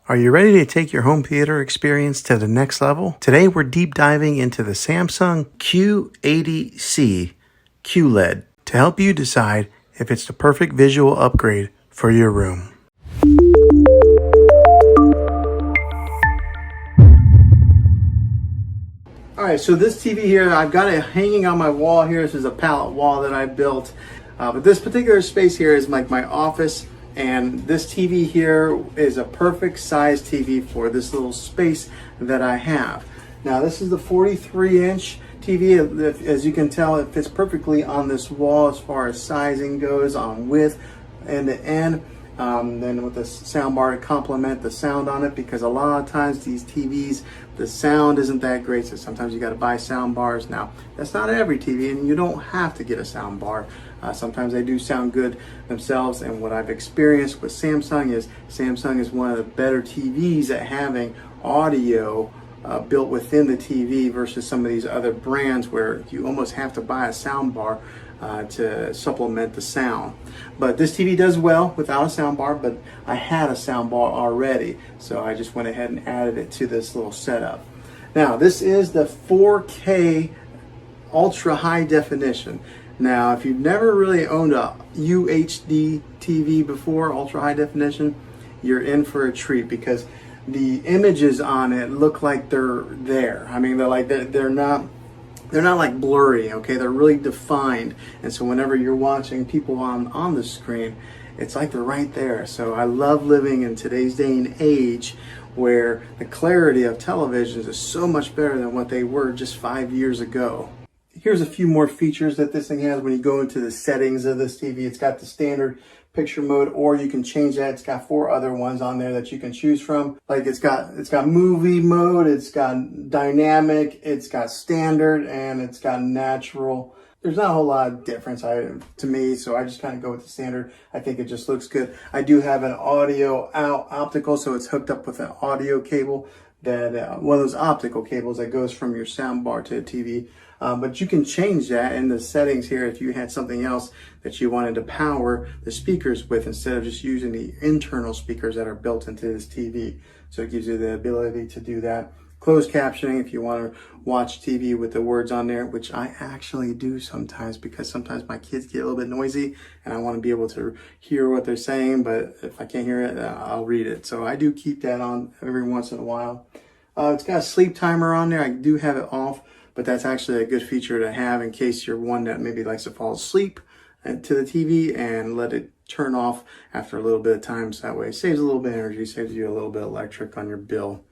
Are you ready to take your home theater experience to the next level? Today we're deep diving into the Samsung Q80C QLED to help you decide if it's the perfect visual upgrade for your room. Alright, so this TV here, I've got it hanging on my wall here. This is a pallet wall that I built. But this particular space here is like my office. And this TV here is a perfect size TV for this little space that I have. Now this is the 43-inch TV. As you can tell, it fits perfectly on this wall as far as sizing goes, on width, end to end. Then with the sound bar to complement the sound on it, because a lot of times these TVs, the sound isn't that great, so sometimes you got to buy sound bars. Now that's not every TV, and you don't have to get a sound bar. Sometimes they do sound good themselves, and what I've experienced with Samsung is one of the better TVs at having audio built within the TV versus some of these other brands where you almost have to buy a sound bar to supplement the sound. But this TV does well without a sound bar, but I had a sound bar already, so I just went ahead and added it to this little setup. Now this is the 4K ultra high definition. Now if you've never really owned a UHD TV before, ultra high definition, you're in for a treat, because the images on it look like they're there. I mean, they're not like blurry, okay? They're really defined. And so whenever you're watching people on the screen, it's like they're right there. So I love living in today's day and age where the clarity of televisions is so much better than what they were just 5 years ago. Here's a few more features that this thing has when you go into the settings of this TV. It's got the standard picture mode, or you can change that. It's got 4 other ones on there that you can choose from. Like it's got movie mode, it's got dynamic, it's got standard, and it's got natural. There's not a whole lot of difference to me, so I just kind of go with the standard. I think it just looks good. I do have an audio out optical, so it's hooked up with an audio cable, that one of those optical cables that goes from your sound bar to a TV. But you can change that in the settings here if you had something else that you wanted to power the speakers with, instead of just using the internal speakers that are built into this TV. So it gives you the ability to do that. Closed captioning if you want to watch TV with the words on there, which I actually do sometimes, because sometimes my kids get a little bit noisy and I want to be able to hear what they're saying, but if I can't hear it, I'll read it. So I do keep that on every once in a while. It's got a sleep timer on there. I do have it off, but that's actually a good feature to have in case you're one that maybe likes to fall asleep to the TV and let it turn off after a little bit of time. So that way it saves a little bit of energy, saves you a little bit of electric on your bill.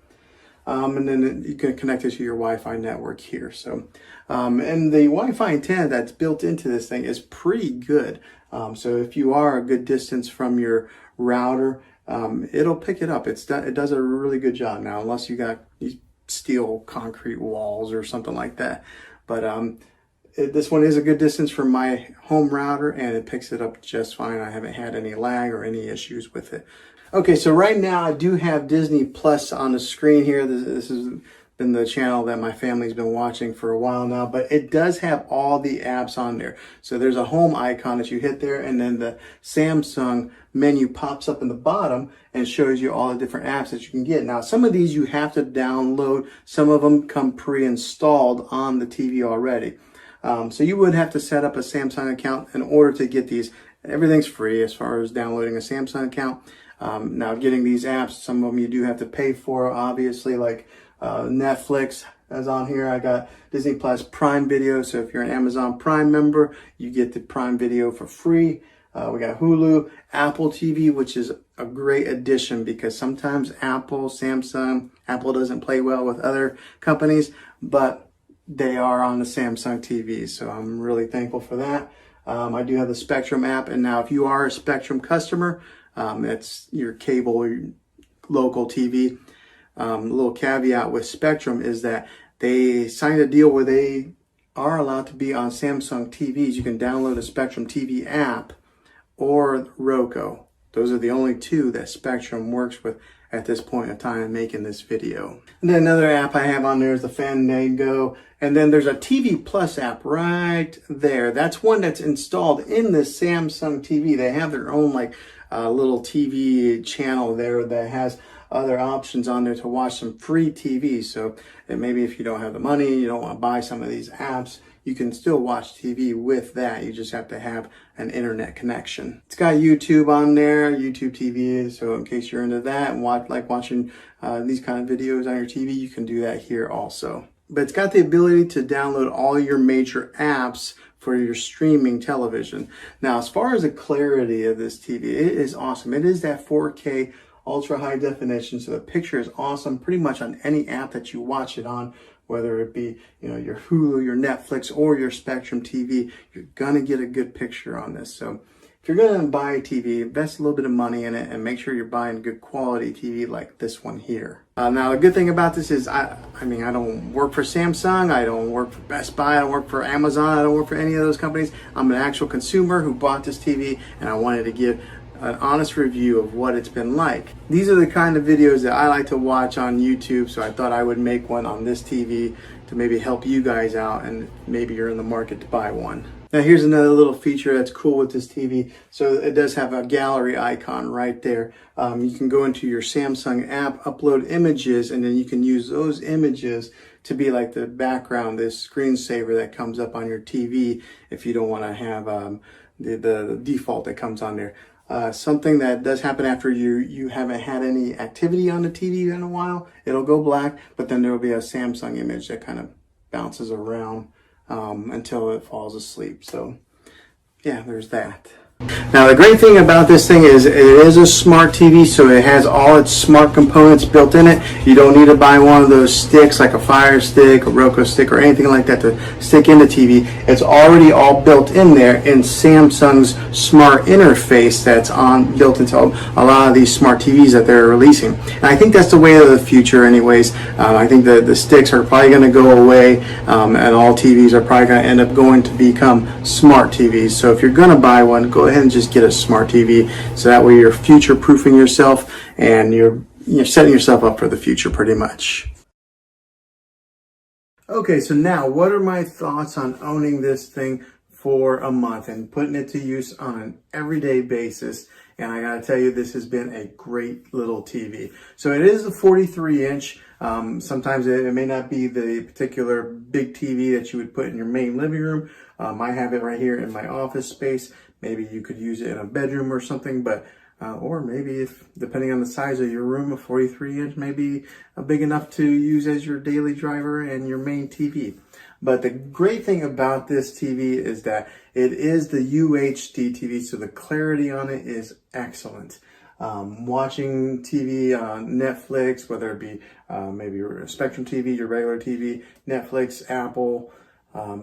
And then you can connect it to your Wi-Fi network here. So, and the Wi-Fi antenna that's built into this thing is pretty good. So if you are a good distance from your router, it'll pick it up. It does a really good job. Now, unless you got these steel concrete walls or something like that. But this one is a good distance from my home router, and it picks it up just fine. I haven't had any lag or any issues with it. Okay, so right now I do have Disney Plus on the screen here. This has been the channel that my family's been watching for a while now, but it does have all the apps on there. So there's a home icon that you hit there, and then the Samsung menu pops up in the bottom and shows you all the different apps that you can get. Now, some of these you have to download. Some of them come pre-installed on the TV already. So you would have to set up a Samsung account in order to get these. Everything's free as far as downloading a Samsung account. Now, getting these apps, some of them you do have to pay for, obviously, like Netflix is on here. I got Disney Plus Prime Video, so if you're an Amazon Prime member, you get the Prime Video for free. We got Hulu, Apple TV, which is a great addition, because sometimes Apple doesn't play well with other companies, but they are on the Samsung TV, so I'm really thankful for that. I do have the Spectrum app, and now if you are a Spectrum customer, it's your cable or your local TV. A little caveat with Spectrum is that they signed a deal where they are allowed to be on Samsung TVs. You can download a Spectrum TV app or Roku. Those are the only two that Spectrum works with at this point in time making this video. And then another app I have on there is the Fandango. And then there's a TV Plus app right there. That's one that's installed in the Samsung TV. They have their own little TV channel there that has other options on there to watch some free TV. So and maybe if you don't have the money, you don't want to buy some of these apps, you can still watch TV with that. You just have to have an internet connection. It's got YouTube on there, YouTube TV. So in case you're into that and like watching these kind of videos on your TV, you can do that here also. But it's got the ability to download all your major apps for your streaming television. Now, as far as the clarity of this TV, it is awesome. It is that 4K ultra high definition, so the picture is awesome pretty much on any app that you watch it on, whether it be, you know, your Hulu, your Netflix, or your Spectrum TV. You're gonna get a good picture on this. So if you're gonna buy a TV, invest a little bit of money in it and make sure you're buying good quality TV like this one here. Now, the good thing about this is, I don't work for Samsung, I don't work for Best Buy, I don't work for Amazon, I don't work for any of those companies. I'm an actual consumer who bought this TV, and I wanted to give an honest review of what it's been like. These are the kind of videos that I like to watch on YouTube, so I thought I would make one on this TV to maybe help you guys out, and maybe you're in the market to buy one. Now here's another little feature that's cool with this TV. So it does have a gallery icon right there. You can go into your Samsung app, upload images, and then you can use those images to be like the background, this screensaver that comes up on your TV if you don't want to have the default that comes on there. Something that does happen after you haven't had any activity on the TV in a while, it'll go black, but then there will be a Samsung image that kind of bounces around until it falls asleep. So yeah, there's that. Now the great thing about this thing is it is a smart TV, so it has all its smart components built in it. You don't need to buy one of those sticks like a Fire Stick, a Roku stick, or anything like that to stick in the TV. It's already all built in there in Samsung's smart interface that's built into a lot of these smart TVs that they're releasing. And I think that's the way of the future anyways. I think the sticks are probably going to go away, and all TVs are probably going to end up going to become smart TVs. So if you're going to buy one, go ahead and just get a smart TV, so that way you're future proofing yourself and you're setting yourself up for the future pretty much. Okay, so now what are my thoughts on owning this thing for a month and putting it to use on an everyday basis? And I gotta tell you, this has been a great little TV. So it is a 43-inch. Sometimes it may not be the particular big TV that you would put in your main living room. I have it right here in my office space. Maybe you could use it in a bedroom or something, but or maybe if, depending on the size of your room, a 43-inch may be big enough to use as your daily driver and your main TV. But the great thing about this TV is that it is the UHD TV, so the clarity on it is excellent. Watching TV on Netflix, whether it be maybe your Spectrum TV, your regular TV, Netflix, Apple,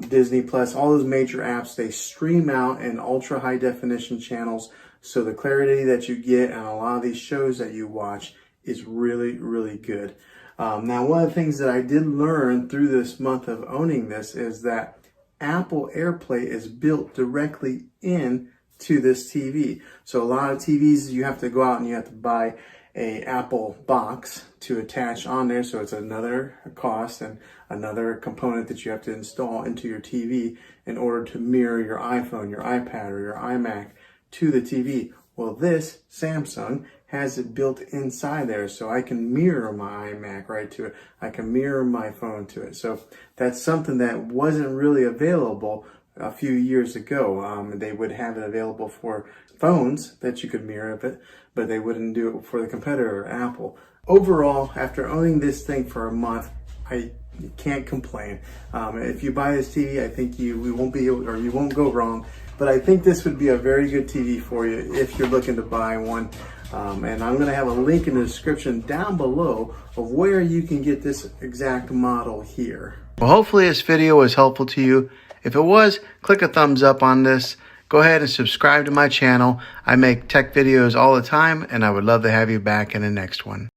Disney Plus, all those major apps, they stream out in ultra high definition channels. So the clarity that you get on a lot of these shows that you watch is really, really good. Now, one of the things that I did learn through this month of owning this is that Apple AirPlay is built directly in to this TV. So a lot of TVs, you have to go out and you have to buy a Apple box to attach on there. So it's another cost and another component that you have to install into your TV in order to mirror your iPhone, your iPad, or your iMac to the TV. Well, this Samsung has it built inside there, so I can mirror my iMac right to it. I can mirror my phone to it. So that's something that wasn't really available a few years ago. They would have it available for phones that you could mirror it, but they wouldn't do it for the competitor, Apple. Overall, after owning this thing for a month, I can't complain. If you buy this TV, I think you won't go wrong. But I think this would be a very good TV for you if you're looking to buy one. And I'm going to have a link in the description down below of where you can get this exact model here. Well, hopefully this video was helpful to you. If it was, click a thumbs up on this. Go ahead and subscribe to my channel. I make tech videos all the time, and I would love to have you back in the next one.